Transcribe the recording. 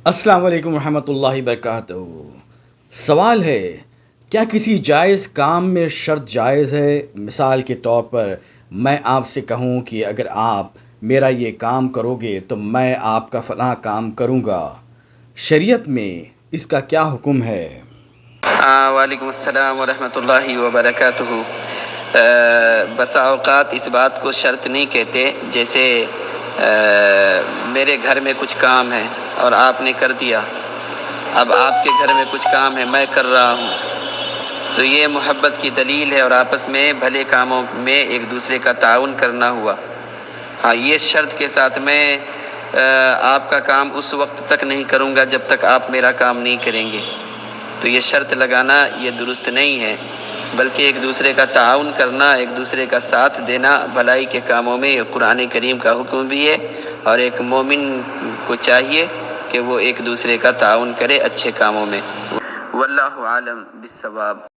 السلام علیکم ورحمۃ اللہ وبرکاتہ۔ سوال ہے، کیا کسی جائز کام میں شرط جائز ہے؟ مثال کے طور پر میں آپ سے کہوں کہ اگر آپ میرا یہ کام کرو گے تو میں آپ کا فلاں کام کروں گا، شریعت میں اس کا کیا حکم ہے؟ وعلیکم السلام ورحمۃ اللہ وبرکاتہ۔ بسا اوقات اس بات کو شرط نہیں کہتے، جیسے میرے گھر میں کچھ کام ہے اور آپ نے کر دیا، اب آپ کے گھر میں کچھ کام ہے میں کر رہا ہوں، تو یہ محبت کی دلیل ہے اور آپس میں بھلے کاموں میں ایک دوسرے کا تعاون کرنا ہوا۔ ہاں، یہ شرط کے ساتھ میں آپ کا کام اس وقت تک نہیں کروں گا جب تک آپ میرا کام نہیں کریں گے، تو یہ شرط لگانا یہ درست نہیں ہے، بلکہ ایک دوسرے کا تعاون کرنا، ایک دوسرے کا ساتھ دینا بھلائی کے کاموں میں قرآن کریم کا حکم بھی ہے، اور ایک مومن کو چاہیے کہ وہ ایک دوسرے کا تعاون کرے اچھے کاموں میں۔ واللہ عالم بالصواب۔